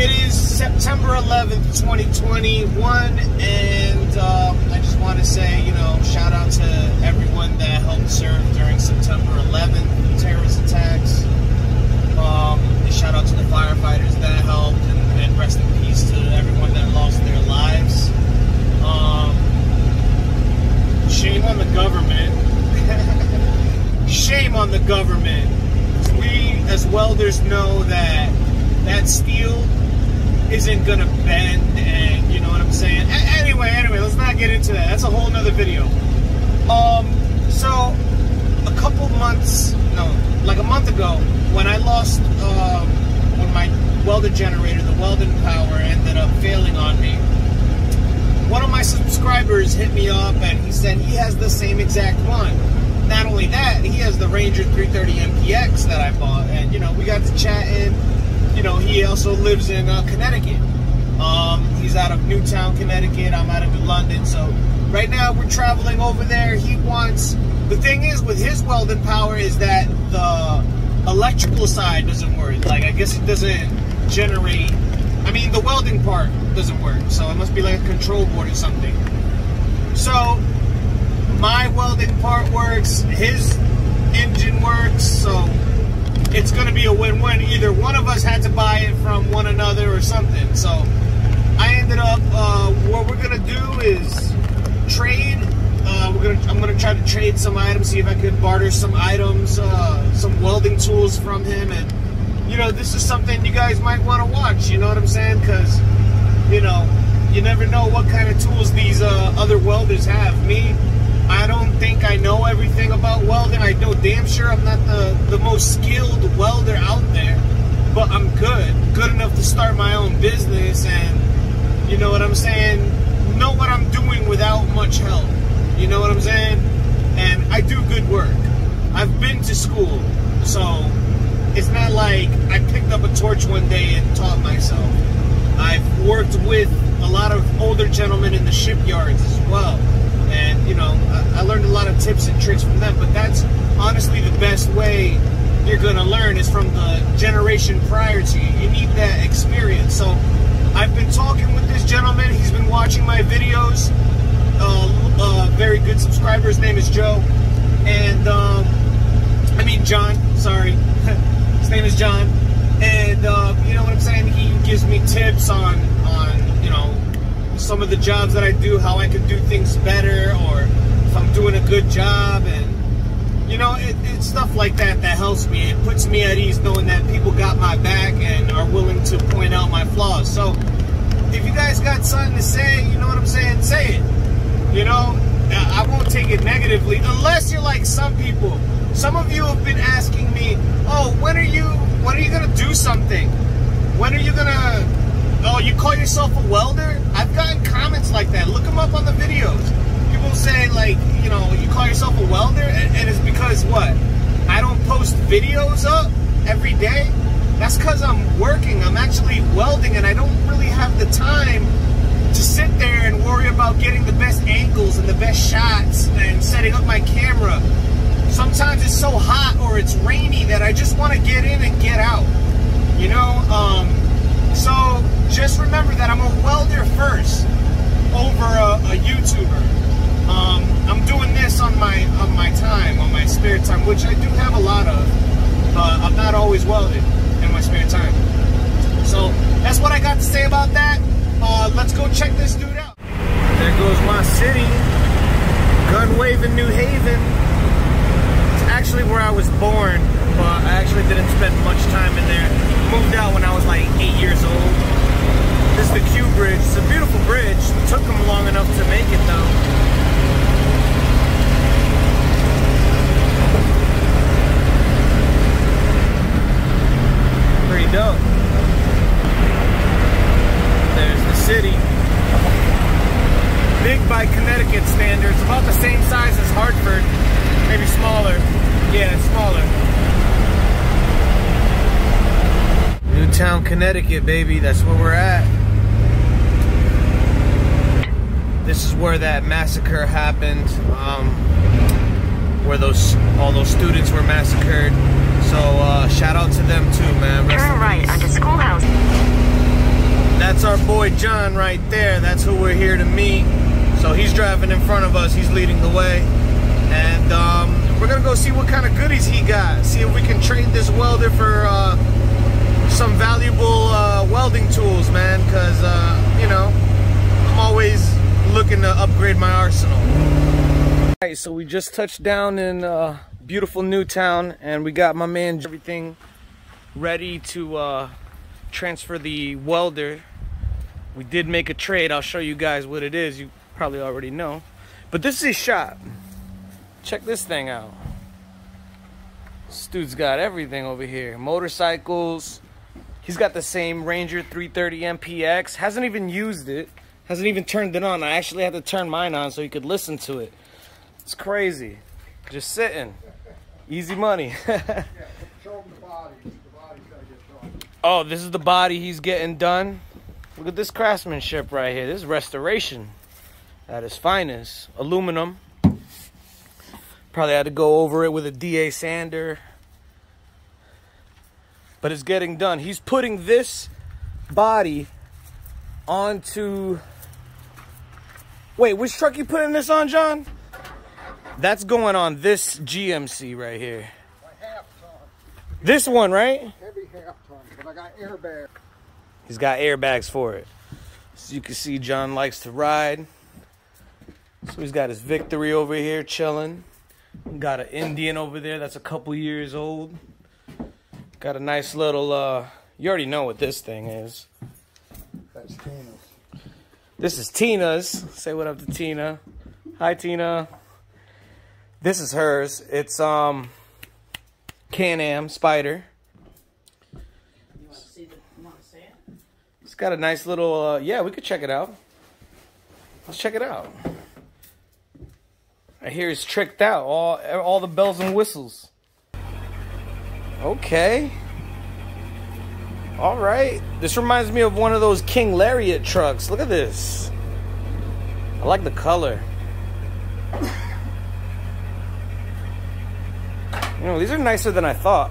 It is September 11th, 2021, and I just want to say, you know, shout out to everyone that helped serve during September 11th terrorist attacks. Shout out to the firefighters that helped, and rest in peace to everyone that lost their lives. Shame on the government. Shame on the government. We, as welders, know that steel isn't gonna bend, and you know what I'm saying. Anyway, let's not get into that. That's a whole nother video. So a couple months, no, like a month ago, when I lost, when my welder generator, the Welding power, ended up failing on me, one of my subscribers hit me up and he said he has the same exact one. Not only that, he has the Ranger 330 MPX that I bought, and you know, we got to chatting. You know, he also lives in Connecticut. He's out of Newtown, Connecticut. I'm out of New London. So right now we're traveling over there. He wants, the thing is with his welding power is that the electrical side doesn't work. Like, I guess it doesn't generate, I mean, the welding part doesn't work. So it must be like a control board or something. So my welding part works, his engine works, so it's going to be a win-win. Either one of us had to buy it from one another or something. So I ended up, what we're going to do is trade. I'm going to try to trade some items, see if I could barter some items, some welding tools from him. And, you know, this is something you guys might want to watch, you know what I'm saying? Because, you know, you never know what kind of tools these other welders have. Me, I don't think I know everything about welding. I know damn sure I'm not the most skilled welder out there, but I'm good enough to start my own business, and you know what I'm saying, know what I'm doing without much help, you know what I'm saying. And I do good work. I've been to school, so it's not like I picked up a torch one day and taught myself. I've worked with a lot of older gentlemen in the shipyards as well. And, you know, I learned a lot of tips and tricks from them, but that's honestly the best way you're going to learn is from the generation prior to you. You need that experience. So I've been talking with this gentleman. He's been watching my videos. Very good subscriber. His name is Joe. And, I mean John, sorry. His name is John. And, you know what I'm saying? He gives me tips on you know, some of the jobs that I do, how I can do things better, or if I'm doing a good job. And you know, it's stuff like that that helps me. It puts me at ease knowing that people got my back and are willing to point out my flaws. So if you guys got something to say, you know what I'm saying, say it. You know, I won't take it negatively, unless you're like some people. Some of you have been asking me, oh, when are you gonna do something? When are you gonna, oh, you call yourself a welder? I've gotten comments like that. Look them up on the videos. People say, like, you know, you call yourself a welder? And it's because, what? I don't post videos up every day? That's because I'm working. I'm actually welding, and I don't really have the time to sit there and worry about getting the best angles and the best shots and setting up my camera. Sometimes it's so hot or it's rainy that I just want to get in and get out. You know, so just remember that I'm a welder first over a YouTuber. I'm doing this on my time, on my spare time, which I do have a lot of, but I'm not always welding in my spare time. So that's what I got to say about that. Let's go check this dude out. There goes my city, gun waving New Haven. It's actually where I was born, but I actually didn't spend much time in there. Moved out when I was like 8 years old. This is the Q Bridge. It's a beautiful bridge. It took them long enough to make it though. Pretty dope. There's the city. Big by Connecticut standards. About the same size as Hartford. Maybe smaller. Yeah, smaller. Newtown, Connecticut, baby. That's where we're at. This is where that massacre happened, where all those students were massacred. So shout out to them too, man. Turn right onto Schoolhouse. That's our boy John right there. That's who we're here to meet. So he's driving in front of us. He's leading the way. And we're going to go see what kind of goodies he got. See if we can trade this welder for some valuable welding tools, man. Because, you know, I'm always looking to upgrade my arsenal. All right, so we just touched down in beautiful Newtown. And we got my man everything ready to transfer the welder. We did make a trade. I'll show you guys what it is. You probably already know. But this is his shop. Check this thing out. This dude's got everything over here. Motorcycles. He's got the same Ranger 330 MPX. Hasn't even used it. Hasn't even turned it on. I actually had to turn mine on so he could listen to it. It's crazy. Just sitting. Easy money. Yeah, show him the body. The body's gotta get done. Oh, this is the body he's getting done. Look at this craftsmanship right here. This is restoration at its finest. Aluminum. Probably had to go over it with a DA sander. But it's getting done. He's putting this body onto... Wait, which truck you putting this on, John? That's going on this GMC right here. Half ton. This one, right? Heavy half ton, but I got airbag. He's got airbags for it. So you can see John likes to ride. So he's got his Victory over here chilling. Got an Indian over there that's a couple years old. Got a nice little, you already know what this thing is. That's Tina's. This is Tina's. Say what up to Tina. Hi, Tina. This is hers. It's, Can-Am Spider. You want to see it? It's got a nice little, yeah, we could check it out. Let's check it out. I hear it's tricked out. All the bells and whistles. Okay. All right. This reminds me of one of those King Lariat trucks. Look at this. I like the color. You know, these are nicer than I thought.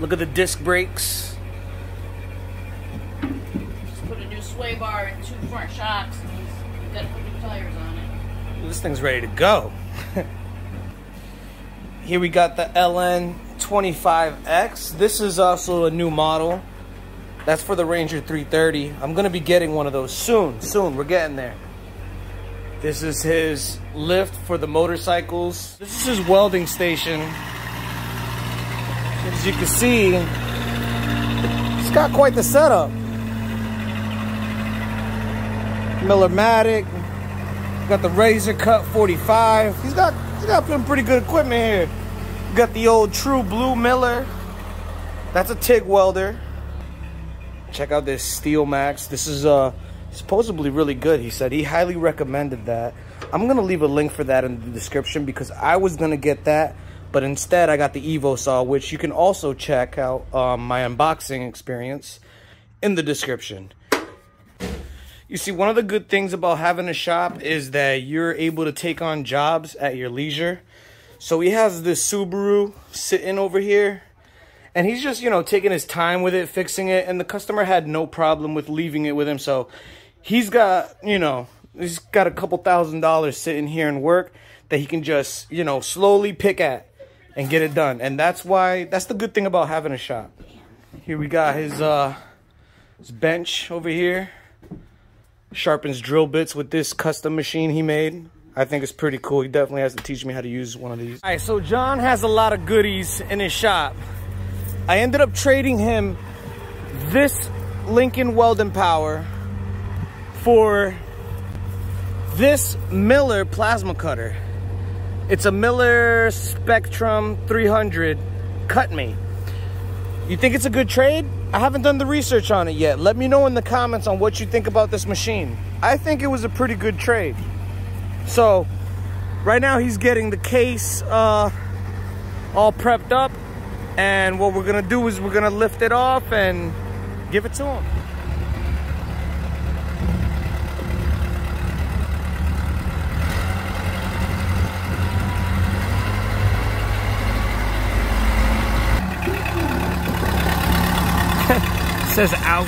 Look at the disc brakes. Just put a new sway bar and 2 front shocks, and you got to put new tires on it. This thing's ready to go. Here we got the LN25X. This is also a new model. That's for the Ranger 330. I'm going to be getting one of those soon. Soon, we're getting there. This is his lift for the motorcycles. This is his welding station. As you can see, it's got quite the setup. Millermatic. Got the Razor Cut 45. He's got some pretty good equipment here. Got the old True Blue Miller. That's a TIG welder. Check out this Steel Max. This is supposedly really good. He said he highly recommended that. I'm gonna leave a link for that in the description because I was gonna get that, but instead I got the Evo Saw, which you can also check out my unboxing experience in the description. You see, one of the good things about having a shop is that you're able to take on jobs at your leisure. So he has this Subaru sitting over here, and he's just, you know, taking his time with it, fixing it, and the customer had no problem with leaving it with him. So he's got, you know, he's got a couple $1,000s sitting here in work that he can just, you know, slowly pick at and get it done. And that's the good thing about having a shop. Here we got his bench over here. Sharpens drill bits with this custom machine he made. I think it's pretty cool. He definitely has to teach me how to use one of these. All right, so John has a lot of goodies in his shop. I ended up trading him this Lincoln Welding Power for this Miller plasma cutter. It's a Miller Spectrum 300 Cut Me. You think it's a good trade? I haven't done the research on it yet. Let me know in the comments on what you think about this machine. I think it was a pretty good trade. So, right now he's getting the case all prepped up. And what we're gonna do is we're gonna lift it off and give it to him. says ouch.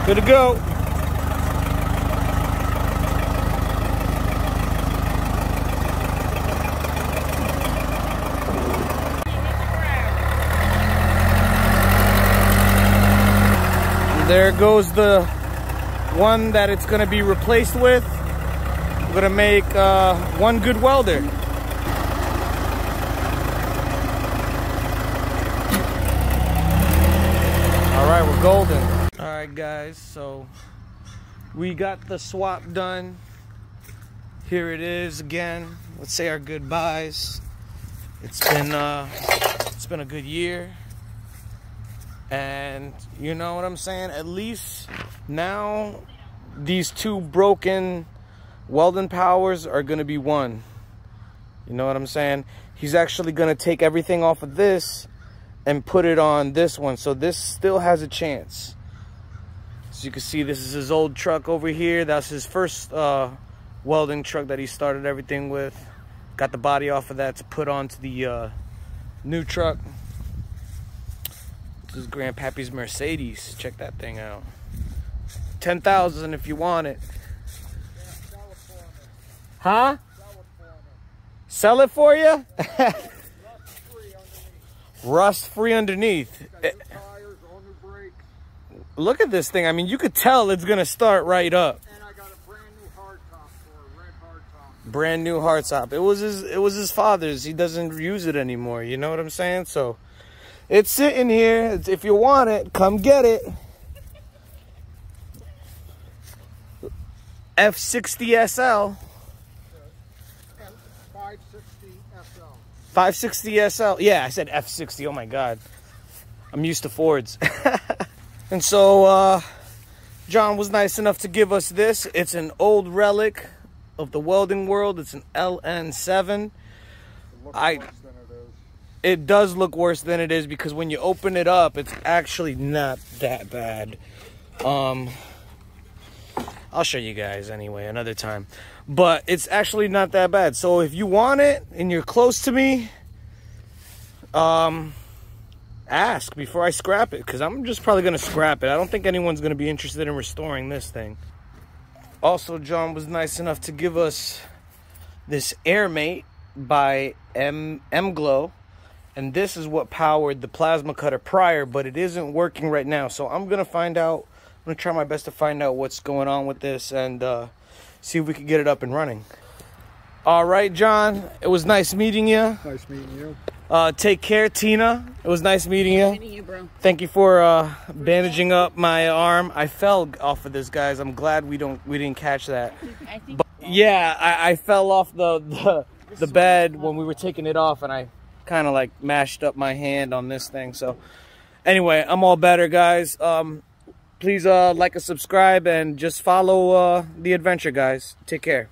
Good to go. There goes the one that it's going to be replaced with. We're going to make one good welder. All right, we're golden. All right, guys, so we got the swap done. Here it is again. Let's say our goodbyes. It's been a good year, and you know what I'm saying? At least now these two broken welding powers are gonna be one. You know what I'm saying? He's actually gonna take everything off of this and put it on this one, so this still has a chance. As you can see, this is his old truck over here. That's his first welding truck that he started everything with. Got the body off of that to put onto the new truck. This is Grandpappy's Mercedes. Check that thing out. 10,000 if you want it. Huh? Sell it for you? Rust free underneath. Look at this thing. I mean, you could tell it's gonna start right up. And I got a brand new hard top for a red hard top. Brand new hard top. It was his father's. He doesn't use it anymore. You know what I'm saying? So it's sitting here. If you want it, come get it. F60 SL. 560 SL. 560 SL. Yeah, I said F60. Oh my God. I'm used to Fords. And so John was nice enough to give us this. It's an old relic of the welding world. It's an LN7. It does look worse than it is, because when you open it up, it's actually not that bad. I'll show you guys anyway another time. But it's actually not that bad. So if you want it and you're close to me, ask before I scrap it, because I'm just probably going to scrap it. I don't think anyone's going to be interested in restoring this thing. Also, John was nice enough to give us this Airmate by M-Glow. And this is what powered the plasma cutter prior, but it isn't working right now. So I'm going to find out. I'm going to try my best to find out what's going on with this and see if we can get it up and running. All right, John. It was nice meeting you. Nice meeting you. Take care, Tina. It was nice meeting you. Nice meeting you, bro. Thank you for bandaging up my arm. I fell off of this, guys. I'm glad we didn't catch that. I think. But, yeah, I fell off the bed when we were taking it off, and I kind of like mashed up my hand on this thing. So anyway, I'm all better, guys. Please like and subscribe, and just follow the adventure, guys. Take care.